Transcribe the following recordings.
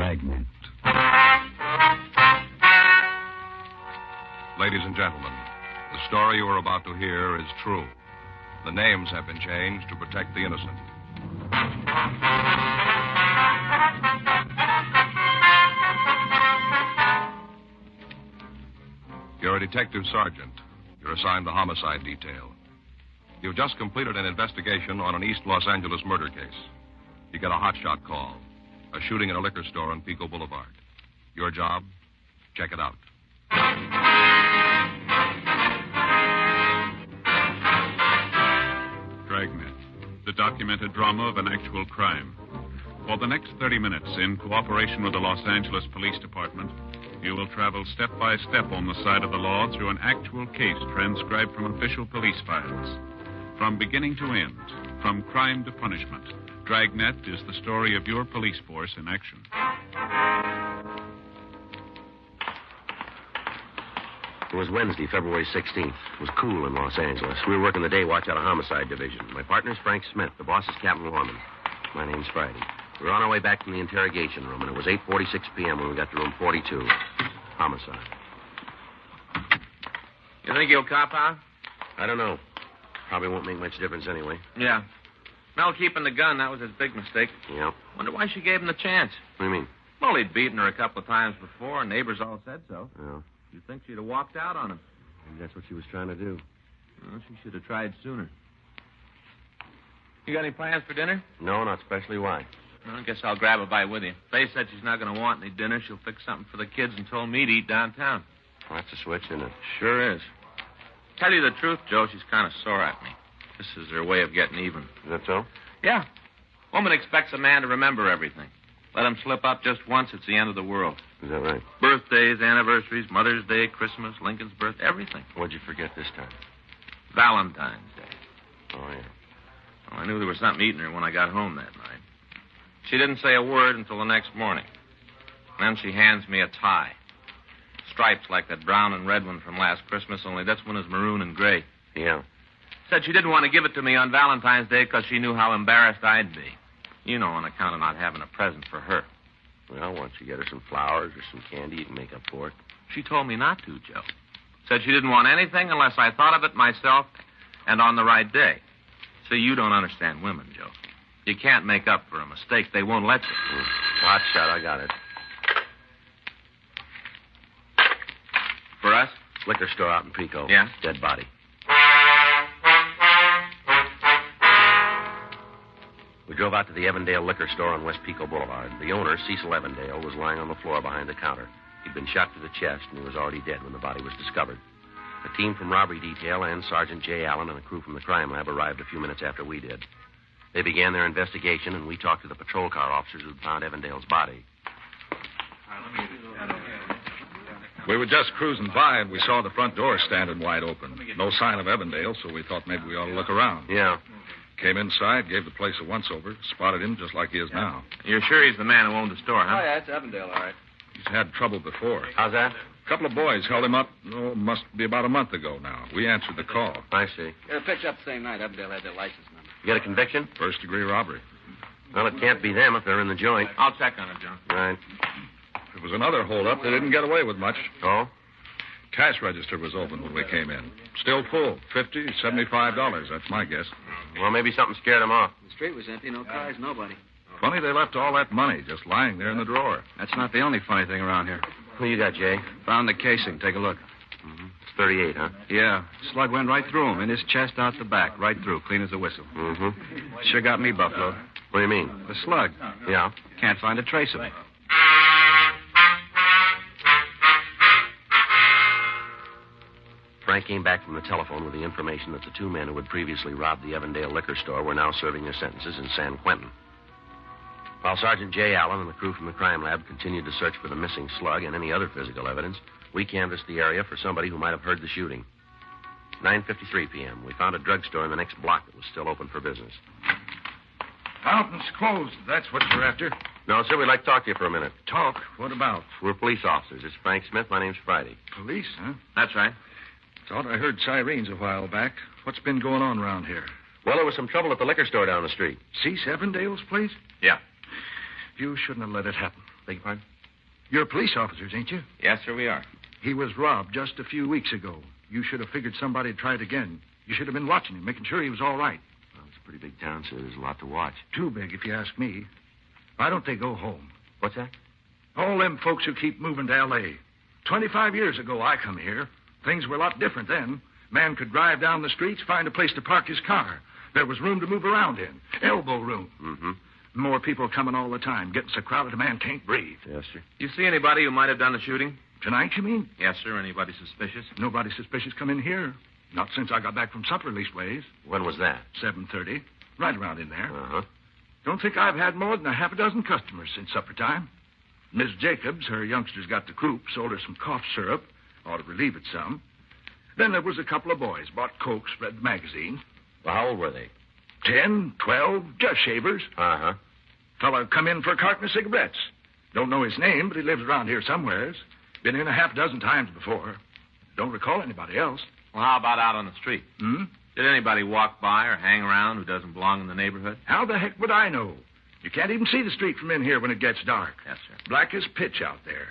Dragnet. Ladies and gentlemen, the story you are about to hear is true. The names have been changed to protect the innocent. You're a detective sergeant. You're assigned the homicide detail. You've just completed an investigation on an East Los Angeles murder case. You get a hotshot call. A shooting in a liquor store on Pico Boulevard. Your job? Check it out. Dragnet, the documented drama of an actual crime. For the next 30 minutes, in cooperation with the Los Angeles Police Department, you will travel step by step on the side of the law through an actual case transcribed from official police files. From beginning to end, from crime to punishment, Dragnet is the story of your police force in action. It was Wednesday, February 16th. It was cool in Los Angeles. We were working the day watch out of Homicide Division. My partner's Frank Smith. The boss is Captain Lorman. My name's Friday. We were on our way back from the interrogation room, and it was 8:46 p.m. when we got to room 42. Homicide. You think he'll cop out? I don't know. Probably won't make much difference anyway. Yeah. Mel keeping the gun, that was his big mistake. Yeah. Wonder why she gave him the chance. What do you mean? Well, he'd beaten her a couple of times before, and neighbors all said so. Yeah. You'd think she'd have walked out on him. Maybe that's what she was trying to do. Well, she should have tried sooner. You got any plans for dinner? No, not especially. Why? Well, I guess I'll grab a bite with you. Faye said she's not going to want any dinner. She'll fix something for the kids and told me to eat downtown. Well, that's a switch, isn't it? Sure is. Tell you the truth, Joe, she's kind of sore at me. This is her way of getting even. Is that so? Yeah. Woman expects a man to remember everything. Let him slip up just once, it's the end of the world. Is that right? Birthdays, anniversaries, Mother's Day, Christmas, Lincoln's birth, everything. What'd you forget this time? Valentine's Day. Oh, yeah. Well, I knew there was something eating her when I got home that night. She didn't say a word until the next morning. Then she hands me a tie. Stripes like that brown and red one from last Christmas, only this one is maroon and gray. Yeah. Said she didn't want to give it to me on Valentine's Day because she knew how embarrassed I'd be. You know, on account of not having a present for her. Well, why don't you get her some flowers or some candy? You can make up for it. She told me not to, Joe. Said she didn't want anything unless I thought of it myself and on the right day. See, you don't understand women, Joe. You can't make up for a mistake. They won't let you. Hot shot, I got it. For us? Liquor store out in Pico. Yeah? Dead body. We drove out to the Evandale liquor store on West Pico Boulevard. The owner, Cecil Evandale, was lying on the floor behind the counter. He'd been shot through the chest, and he was already dead when the body was discovered. A team from robbery detail and Sergeant J. Allen and a crew from the crime lab arrived a few minutes after we did. They began their investigation, and we talked to the patrol car officers who'd found Evandale's body. We were just cruising by, and we saw the front door standing wide open. No sign of Evandale, so we thought maybe we ought to look around. Yeah. Came inside, gave the place a once-over, spotted him just like he is now. You're sure he's the man who owned the store, huh? Oh, yeah, it's Evandale, all right. He's had trouble before. How's that? A couple of boys held him up, must be about a month ago now. We answered the call. I see. They were picked up the same night. Evandale had their license number. You got a conviction? First-degree robbery. Well, it can't be them if they're in the joint. I'll check on it, Joe. Right. If it was another hold-up, they didn't get away with much. Oh? Cash register was open when we came in. Still full. $50, $75. That's my guess. Well, maybe something scared them off. The street was empty. No cars, nobody. Funny they left all that money just lying there in the drawer. That's not the only funny thing around here. Who you got, Jay? Found the casing. Take a look. Mm-hmm. It's 38, huh? Yeah. Slug went right through him, in his chest, out the back, right through, clean as a whistle. Mm-hmm. Sure got me, Buffalo. What do you mean? The slug. Yeah? Can't find a trace of it. Frank came back from the telephone with the information that the two men who had previously robbed the Evandale liquor store were now serving their sentences in San Quentin. While Sergeant J. Allen and the crew from the crime lab continued to search for the missing slug and any other physical evidence, we canvassed the area for somebody who might have heard the shooting. 9:53 p.m. We found a drugstore in the next block that was still open for business. Fountain's closed. That's what you're after. No, sir, we'd like to talk to you for a minute. Talk? What about? We're police officers. It's Frank Smith. My name's Friday. Police, huh? That's right. Thought I heard sirens a while back. What's been going on around here? Well, there was some trouble at the liquor store down the street. Cease Evandale's place? Yeah. You shouldn't have let it happen. Beg your pardon? You're police officers, ain't you? Yes, sir, we are. He was robbed just a few weeks ago. You should have figured somebody'd try it again. You should have been watching him, making sure he was all right. Well, it's a pretty big town, sir. There's a lot to watch. Too big, if you ask me. Why don't they go home? What's that? All them folks who keep moving to L.A. 25 years ago, I come here. Things were a lot different then. Man could drive down the streets, find a place to park his car. There was room to move around in. Elbow room. Mm-hmm. More people coming all the time. Getting so crowded a man can't breathe. Yes, sir. You see anybody who might have done the shooting? Tonight, you mean? Yes, sir. Anybody suspicious? Nobody suspicious come in here. Not since I got back from supper, leastways. When was that? 7:30. Right around in there. Uh-huh. Don't think I've had more than a half a dozen customers since supper time. Miss Jacobs, her youngsters got the croup, sold her some cough syrup. Ought to relieve it some. Then there was a couple of boys, bought Cokes, read the magazine. Well, how old were they? 10, 12, just shavers. Uh-huh. Fella come in for a carton of cigarettes. Don't know his name, but he lives around here somewheres. Been in a half dozen times before. Don't recall anybody else. Well, how about out on the street? Hmm? Did anybody walk by or hang around who doesn't belong in the neighborhood? How the heck would I know? You can't even see the street from in here when it gets dark. Yes, sir. Black as pitch out there.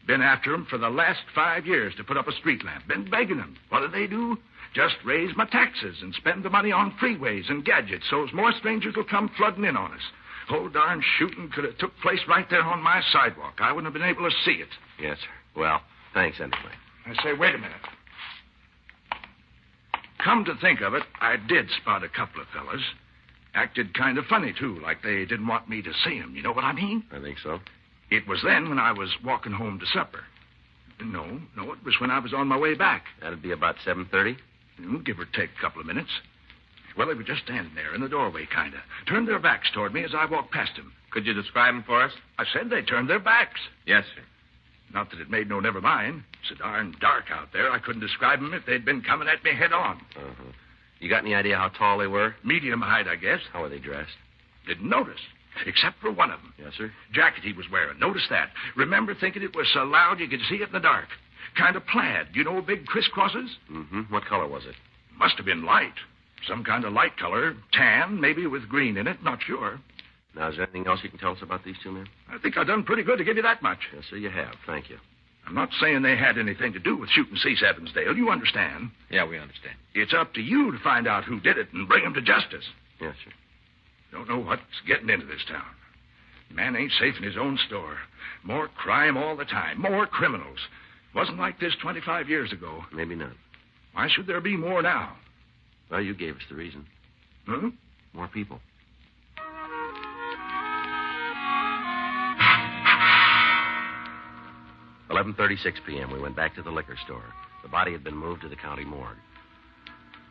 Been after 'em for the last 5 years to put up a street lamp. Been begging 'em. What do? Just raise my taxes and spend the money on freeways and gadgets so's more strangers will come flooding in on us. Whole darn shooting could have took place right there on my sidewalk. I wouldn't have been able to see it. Yes, sir. Well, thanks anyway. I say, wait a minute. Come to think of it, I did spot a couple of fellas. Acted kind of funny, too, like they didn't want me to see 'em. You know what I mean? I think so. It was then when I was walking home to supper. No, it was when I was on my way back. That'd be about 7:30? Give or take a couple of minutes. Well, they were just standing there in the doorway, kind of. Turned their backs toward me as I walked past them. Could you describe them for us? I said they turned their backs. Yes, sir. Not that it made no never mind. It's so darn dark out there, I couldn't describe them if they'd been coming at me head on. Uh-huh. You got any idea how tall they were? Medium height, I guess. How were they dressed? Didn't notice, except for one of them. Yes, sir. Jacket he was wearing. Notice that. Remember thinking it was so loud you could see it in the dark. Kind of plaid. You know big crisscrosses? Mm-hmm. What color was it? Must have been light. Some kind of light color. Tan, maybe with green in it. Not sure. Now, is there anything else you can tell us about these two men? I think I've done pretty good to give you that much. Yes, sir, you have. Thank you. I'm not saying they had anything to do with shooting Cease Evansdale. You understand? Yeah, we understand. It's up to you to find out who did it and bring him to justice. Yes, sir. Don't know what's getting into this town. Man ain't safe in his own store. More crime all the time. More criminals. Wasn't like this 25 years ago. Maybe not. Why should there be more now? Well, you gave us the reason. Hmm? More people. $11:36 p.m. We went back to the liquor store. The body had been moved to the county morgue.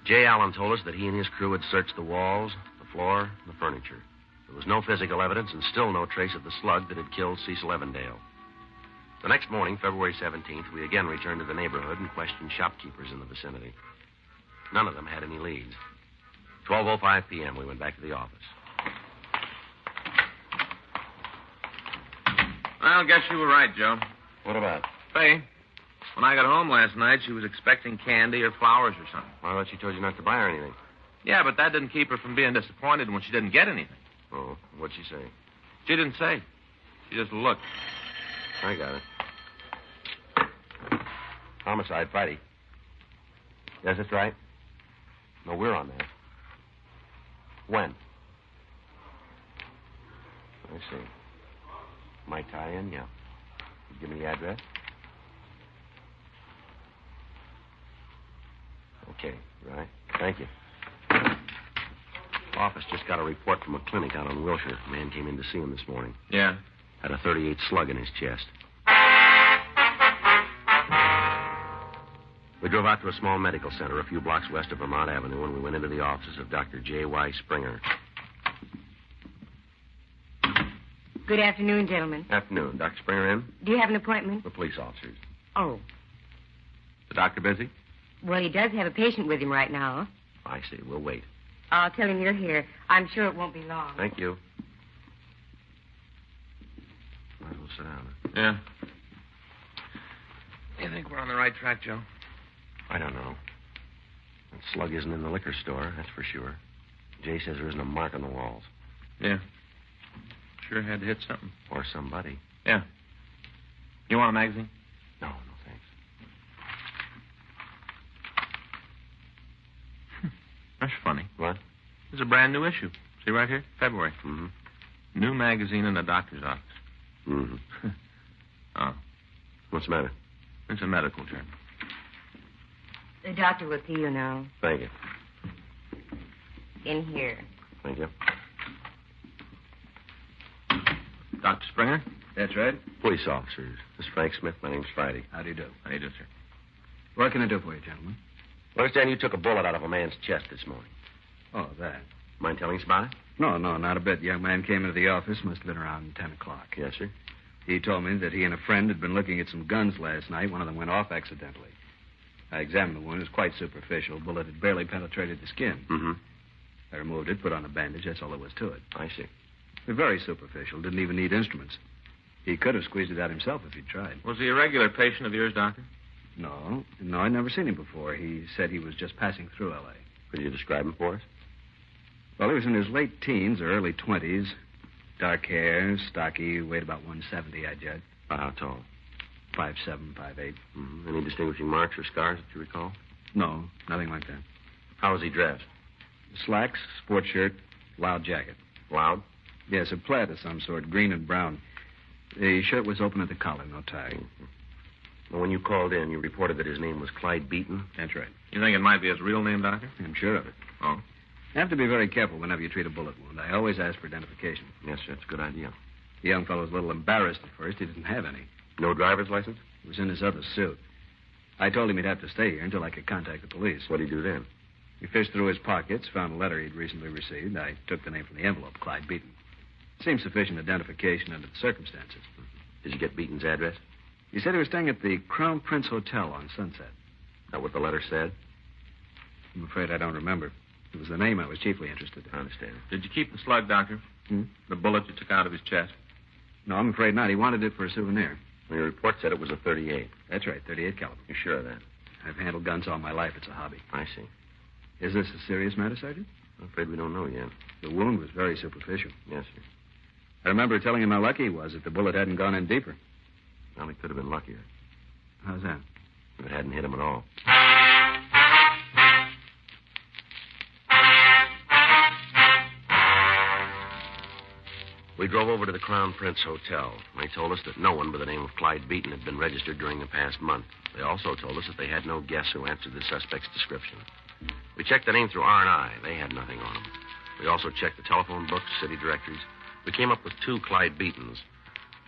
Jay Allen told us that he and his crew had searched the walls, the floor, and the furniture. There was no physical evidence and still no trace of the slug that had killed Cecil Evandale. The next morning, February 17th, we again returned to the neighborhood and questioned shopkeepers in the vicinity. None of them had any leads. 12:05 p.m., we went back to the office. I guess you were right, Joe. What about? Faye, when I got home last night, she was expecting candy or flowers or something. I thought she told you not to buy her anything. Yeah, but that didn't keep her from being disappointed when she didn't get anything. Oh, what'd she say? She didn't say. She just looked. I got it. Homicide, Friday. Yes, that's right. No, we're on that. When? I see. My tie-in, yeah. Give me the address. Okay, right. Thank you. Office just got a report from a clinic out on Wilshire. A man came in to see him this morning. Yeah? Had a 38 slug in his chest. We drove out to a small medical center a few blocks west of Vermont Avenue, and we went into the offices of Dr. J.Y. Springer. Good afternoon, gentlemen. Afternoon. Dr. Springer in? Do you have an appointment? The police officers. Oh. The doctor busy? Well, he does have a patient with him right now. I see. We'll wait. I'll tell him you're here. I'm sure it won't be long. Thank you. Might as well sit down. Yeah. You think we're on the right track, Joe? I don't know. That slug isn't in the liquor store, that's for sure. Jay says there isn't a mark on the walls. Yeah. Sure had to hit something. Or somebody. Yeah. You want a magazine? No, thanks. That's funny. What? It's a brand new issue. See right here? February. Mm-hmm. New magazine in the doctor's office. Mm-hmm. Oh. What's the matter? It's a medical journal. The doctor will see you now. Thank you. In here. Thank you. Dr. Springer? That's right. Police officers. This is Frank Smith. My name's Friday. How do you do? How do you do, sir? What can I do for you, gentlemen? I understand you took a bullet out of a man's chest this morning. Oh, that. Mind telling us about it? No, not a bit. The young man came into the office. Must have been around 10 o'clock. Yes, sir. He told me that he and a friend had been looking at some guns last night. One of them went off accidentally. I examined the wound. It was quite superficial. Bullet had barely penetrated the skin. Mm-hmm. I removed it, put on a bandage. That's all there was to it. I see. Very superficial. Didn't even need instruments. He could have squeezed it out himself if he'd tried. Was he a regular patient of yours, Doctor? No, I'd never seen him before. He said he was just passing through L.A. Could you describe him for us? Well, he was in his late teens or early 20s. Dark hair, stocky, weighed about 170, I judge. About how tall? 5'7", 5'8". Mm-hmm. Any distinguishing marks or scars that you recall? No, nothing like that. How was he dressed? Slacks, sports shirt, loud jacket. Loud? Yes, a plaid of some sort, green and brown. The shirt was open at the collar, no tie. Mm-hmm. Well, when you called in, you reported that his name was Clyde Beaton. That's right. You think it might be his real name, Doctor? I'm sure of it. Oh? You have to be very careful whenever you treat a bullet wound. I always ask for identification. Yes, sir. That's a good idea. The young fellow was a little embarrassed at first. He didn't have any. No driver's license? It was in his other suit. I told him he'd have to stay here until I could contact the police. What'd he do then? He fished through his pockets, found a letter he'd recently received. I took the name from the envelope, Clyde Beaton. Seemed sufficient identification under the circumstances. Did you get Beaton's address? He said he was staying at the Crown Prince Hotel on Sunset. That what the letter said? I'm afraid I don't remember. It was the name I was chiefly interested in. I understand. Did you keep the slug, Doctor? The bullet you took out of his chest? No, I'm afraid not. He wanted it for a souvenir. Well, your report said it was a .38. That's right, 38 caliber. You sure of that? I've handled guns all my life. It's a hobby. I see. Is this a serious matter, Sergeant? I'm afraid we don't know yet. The wound was very superficial. Yes, sir. I remember telling him how lucky he was if the bullet hadn't gone in deeper. Well, he could have been luckier How's that? if it hadn't hit him at all. We drove over to the Crown Prince Hotel. They told us that no one by the name of Clyde Beaton had been registered during the past month. They also told us that they had no guests who answered the suspect's description. We checked the name through R&I. They had nothing on them. We also checked the telephone books, city directories. We came up with 2 Clyde Beatons.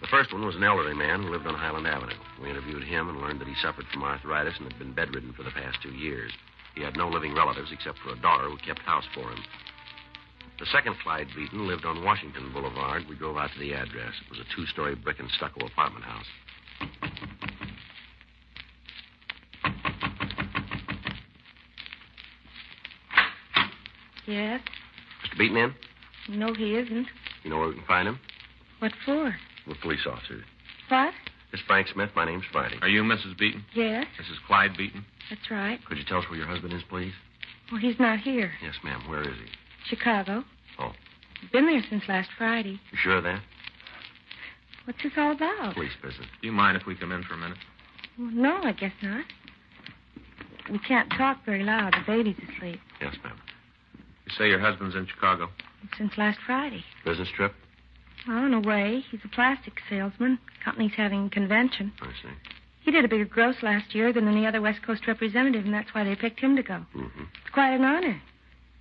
The first one was an elderly man who lived on Highland Avenue. We interviewed him and learned that he suffered from arthritis and had been bedridden for the past 2 years. He had no living relatives except for a daughter who kept house for him. The second Clyde Beaton lived on Washington Boulevard. We drove out to the address. It was a 2-story brick and stucco apartment house. Yes? Mr. Beaton in? No, he isn't. You know where we can find him? What for? We're police officers. What? This is Frank Smith. My name's Friday. Are you Mrs. Beaton? Yes, This is Clyde Beaton. that's right. Could you tell us where your husband is, please? Well, he's not here. Yes, ma'am. Where is he? Chicago. Oh. He's been there since last Friday. You sure of that? What's this all about? Police business. Do you mind if we come in for a minute? Well, no, I guess not. We can't talk very loud. The baby's asleep. Yes, ma'am. You say your husband's in Chicago. Since last Friday. Business trip? Well, in a way, he's a plastic salesman. Company's having a convention. I see. He did a bigger gross last year than any other West Coast representative, and that's why they picked him to go. Mm-hmm. It's quite an honor.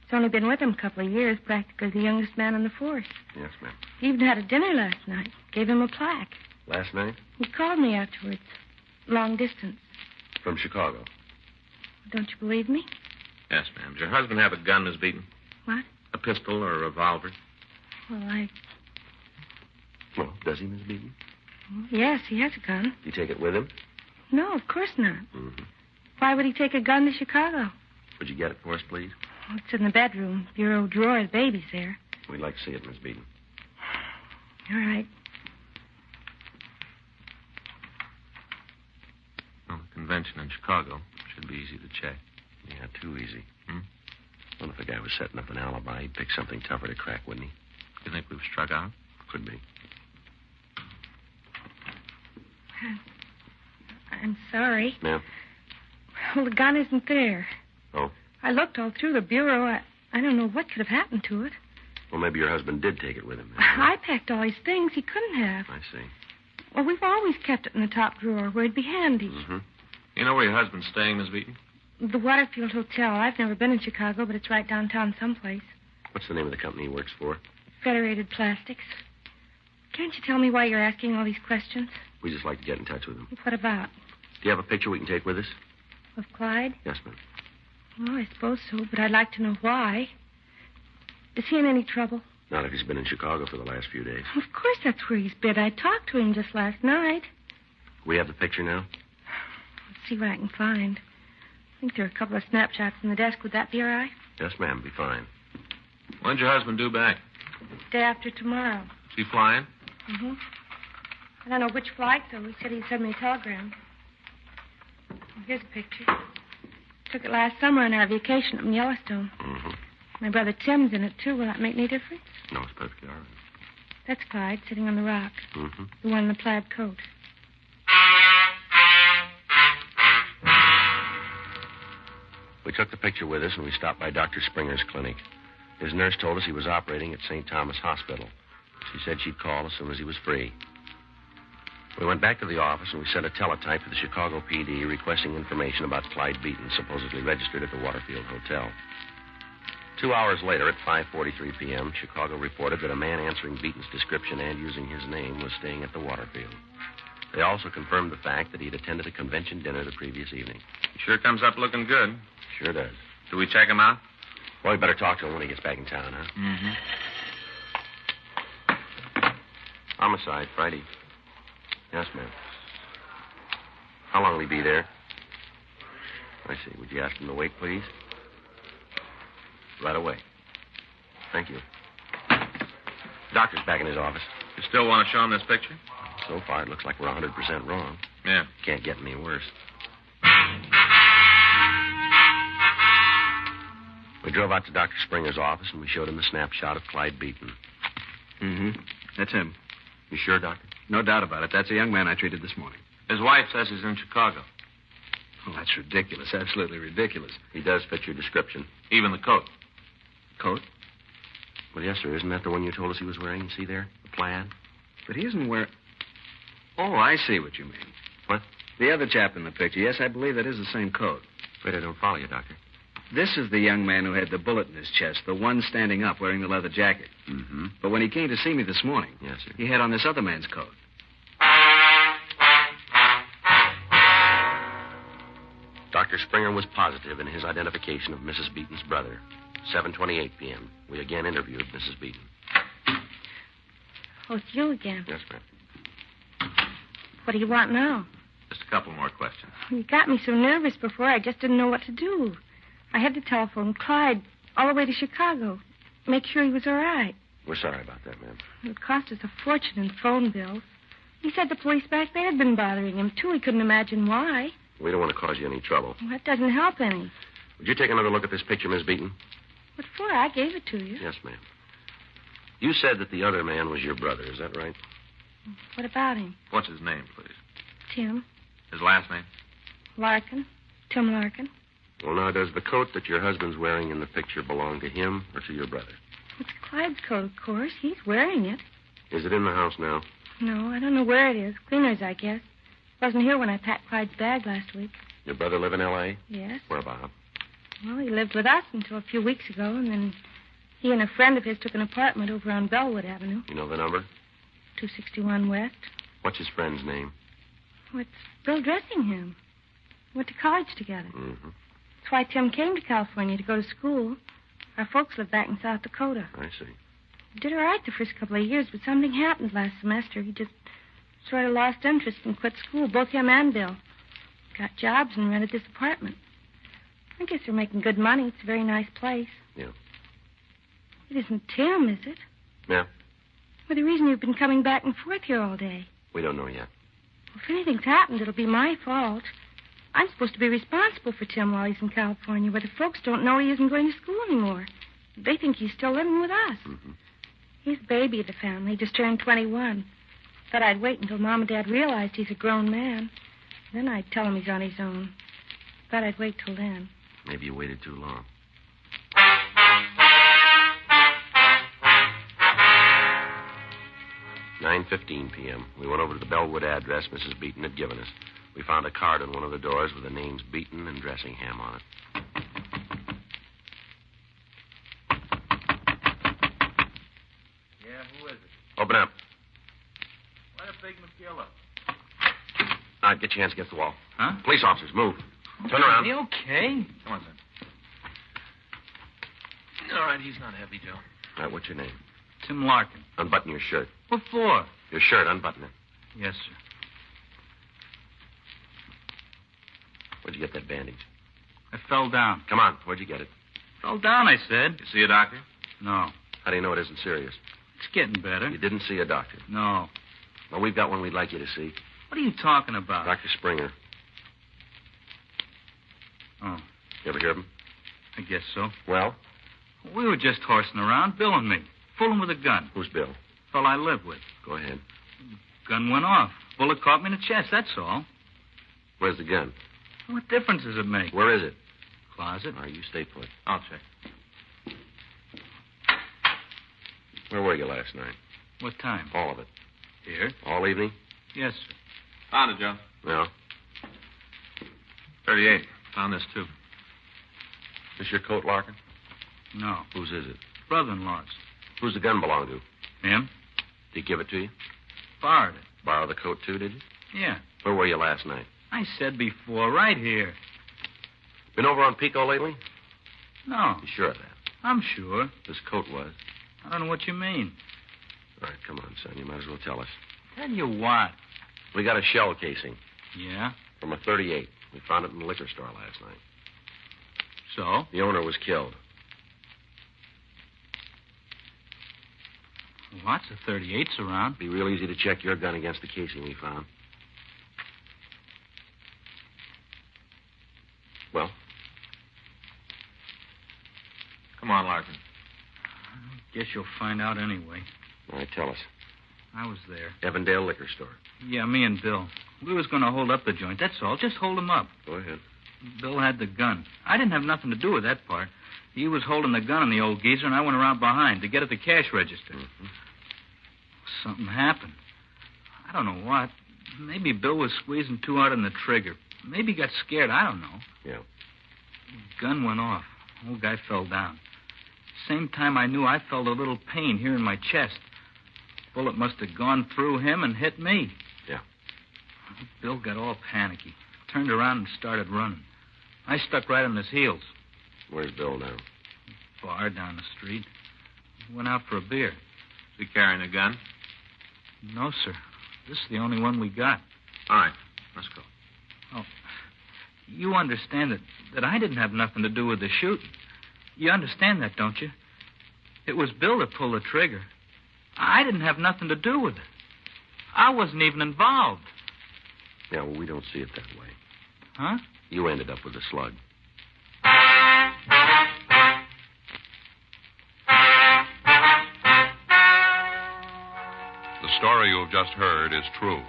He's only been with them a couple of years, practically the youngest man on the force. Yes, ma'am. He even had a dinner last night. Gave him a plaque. Last night? He called me afterwards. Long distance. From Chicago. Don't you believe me? Yes, ma'am. Does your husband have a gun, Miss Beaton? What? A pistol or a revolver? Well, Well, does he, Miss Beaton? yes, he has a gun. Do you take it with him? No, of course not. Mm-hmm. Why would he take a gun to Chicago? Would you get it for us, please? Oh, it's in the bedroom. Bureau drawer. The baby's there. We'd like to see it, Miss Beaton. All right. Well, the convention in Chicago should be easy to check. Yeah, too easy. Well, if the guy was setting up an alibi, he'd pick something tougher to crack, wouldn't he? You think we've struck out? Could be. I'm sorry. Ma'am? Well, the gun isn't there. Oh? I looked all through the bureau. I don't know what could have happened to it. Well, maybe your husband did take it with him. I packed all his things. He couldn't have. I see. Well, we've always kept it in the top drawer where it'd be handy. Mm-hmm. You know where your husband's staying, Miss Beaton? The Waterfield Hotel. I've never been in Chicago, but it's right downtown someplace. What's the name of the company he works for? Federated Plastics. Can't you tell me why you're asking all these questions? We just like to get in touch with him. What about? Do you have a picture we can take with us? Of Clyde? Yes, ma'am. Well, I suppose so, but I'd like to know why. Is he in any trouble? Not if he's been in Chicago for the last few days. Of course that's where he's been. I talked to him just last night. We have the picture now? Let's see what I can find. I think there are a couple of snapshots in the desk. Would that be all right? Yes, ma'am. Be fine. When's your husband due back? Day after tomorrow. Is he flying? Mm-hmm. I don't know which flight, though. He said he'd send me a telegram. Well, here's a picture. Took it last summer on our vacation up in Yellowstone. Mm-hmm. My brother Tim's in it, too. Will that make any difference? No, it's perfectly all right. That's Clyde, sitting on the rock. Mm-hmm. The one in the plaid coat. We took the picture with us, and we stopped by Dr. Springer's clinic. His nurse told us he was operating at St. Thomas Hospital. She said she'd call as soon as he was free. We went back to the office, and we sent a teletype to the Chicago PD requesting information about Clyde Beaton, supposedly registered at the Waterfield Hotel. 2 hours later, at 5:43 p.m., Chicago reported that a man answering Beaton's description and using his name was staying at the Waterfield. They also confirmed the fact that he'd attended a convention dinner the previous evening. He sure comes up looking good. Sure does. Do we check him out? Well, we better talk to him when he gets back in town, huh? Mm-hmm. Homicide, Friday. Yes, ma'am. How long will he be there? I see. Would you ask him to wait, please? Right away. Thank you. Doctor's back in his office. You still want to show him this picture? So far, it looks like we're 100% wrong. Yeah. Can't get any worse. We drove out to Dr. Springer's office, and we showed him the snapshot of Clyde Beaton. Mm-hmm. That's him. You sure, Doctor? No doubt about it. That's a young man I treated this morning. His wife says he's in Chicago. Oh, that's ridiculous. Absolutely ridiculous. He does fit your description. Even the coat. Coat? Well, yes, sir. Isn't that the one you told us he was wearing? You see there? The plaid? But he isn't wearing... Oh, I see what you mean. What? The other chap in the picture. Yes, I believe that is the same coat. Wait, I don't follow you, Doctor. This is the young man who had the bullet in his chest, the one standing up wearing the leather jacket. Mm-hmm. But when he came to see me this morning, Yes, sir. he had on this other man's coat. Dr. Springer was positive in his identification of Mrs. Beaton's brother. 7:28 p.m. We again interviewed Mrs. Beaton. Oh, it's you again. Yes, ma'am. What do you want now? Just a couple more questions. You got me so nervous before, I just didn't know what to do. I had to telephone Clyde all the way to Chicago. Make sure he was all right. We're sorry about that, ma'am. It cost us a fortune in phone bills. He said the police back there had been bothering him, too. He couldn't imagine why. We don't want to cause you any trouble. Well, that doesn't help any. Would you take another look at this picture, Miss Beaton? What for? I gave it to you. Yes, ma'am. You said that the other man was your brother. Is that right? What about him? What's his name, please? Tim. His last name? Larkin. Tim Larkin. Well, now, does the coat that your husband's wearing in the picture belong to him or to your brother? It's Clyde's coat, of course. He's wearing it. Is it in the house now? No, I don't know where it is. Cleaner's, I guess. Wasn't here when I packed Clyde's bag last week. Your brother live in L.A.? Yes. Where about? Well, he lived with us until a few weeks ago, and then he and a friend of his took an apartment over on Bellwood Avenue, You know the number? 261 West. What's his friend's name? Oh, it's Bill Dressingham. Went to college together. Mm-hmm. That's why Tim came to California to go to school. Our folks live back in South Dakota. I see. He did all right the first couple of years, but something happened last semester. He just sort of lost interest and quit school, both him and Bill. Got jobs and rented this apartment. I guess they're making good money. It's a very nice place. Yeah. It isn't Tim, is it? Yeah. Well, the reason you've been coming back and forth here all day. We don't know yet. Well, if anything's happened, it'll be my fault. I'm supposed to be responsible for Tim while he's in California, but the folks don't know he isn't going to school anymore. They think he's still living with us. Mm-hmm. He's the baby of the family. He just turned 21. Thought I'd wait until Mom and Dad realized he's a grown man. Then I'd tell him he's on his own. Thought I'd wait till then. Maybe you waited too long. "9:15 p.m. We went over to the Bellwood address Mrs. Beaton had given us. We found a card on one of the doors with the names Beaton and Dressingham on it. Yeah, who is it? Open up. Why the big McGill up? All right, get your hands against the wall. Huh? Police officers, move. Turn around. Are you okay? Come on, son. All right, he's not heavy, Joe. All right, what's your name? Tim Larkin. Unbutton your shirt. What for? Your shirt, unbutton it. Yes, sir. Where'd you get that bandage? I fell down. Come on, where'd you get it? Fell down, I said. You see a doctor? No. How do you know it isn't serious? It's getting better. You didn't see a doctor. No. Well, we've got one we'd like you to see. What are you talking about? Dr. Springer. Oh, You ever hear of him? I guess so. Well, We were just horsing around, Bill and me. Fooling with a gun. who's Bill? Fellow I live with. Go ahead. Gun went off. Bullet caught me in the chest, that's all. Where's the gun? What difference does it make? Where is it? Closet. All right, you stay put. I'll check. Where were you last night? What time? All of it. Here. All evening? Yes, sir. Found it, Joe. No. 38. Found this, too. This your coat, Larkin? No. Whose is it? Brother-in-law's. Who's the gun belong to? Him? Did he give it to you? Borrowed it. Borrow the coat, too, did you? Yeah. Where were you last night? I said before, right here. Been over on Pico lately? No. You sure of that? I'm sure. This coat was. I don't know what you mean. All right, come on, son. You might as well tell us. Tell you what. We got a shell casing Yeah? from a 38. We found it in the liquor store last night. So? The owner was killed. Lots of 38s around. Be real easy to check your gun against the casing we found. Well? Come on, Larkin. Guess you'll find out anyway. All right, tell us. I was there. Evandale Liquor Store. Yeah, me and Bill. We was going to hold up the joint, that's all. Just hold him up. Go ahead. Bill had the gun. I didn't have nothing to do with that part. He was holding the gun on the old geezer, and I went around behind to get at the cash register. Mm-hmm. Something happened. I don't know what. Maybe Bill was squeezing too hard on the trigger. Maybe he got scared. I don't know. Yeah. Gun went off. Old guy fell down. Same time I knew, I felt a little pain here in my chest. Bullet must have gone through him and hit me. Yeah. Bill got all panicky. Turned around and started running. I stuck right on his heels. Where's Bill now? Bar down the street. Went out for a beer. Is he carrying a gun? No, sir. This is the only one we got. All right. Let's go. Oh, you understand that I didn't have nothing to do with the shooting. You understand that, don't you? It was Bill that pulled the trigger. I didn't have nothing to do with it. I wasn't even involved. Yeah, well, we don't see it that way. Huh? You ended up with a slug. The story you've just heard is true.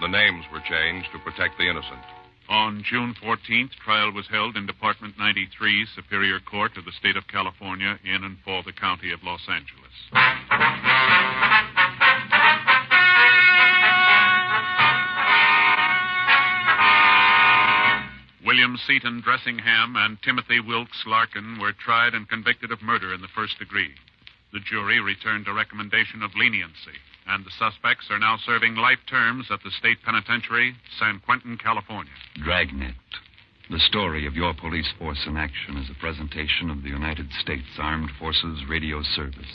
The names were changed to protect the innocent. On June 14th, trial was held in Department 93, Superior Court of the State of California, in and for the County of Los Angeles. William Seaton Dressingham and Timothy Wilkes Larkin were tried and convicted of murder in the first degree. The jury returned a recommendation of leniency, and the suspects are now serving life terms at the state penitentiary, San Quentin, California. Dragnet, the story of your police force in action, is a presentation of the United States Armed Forces Radio Service.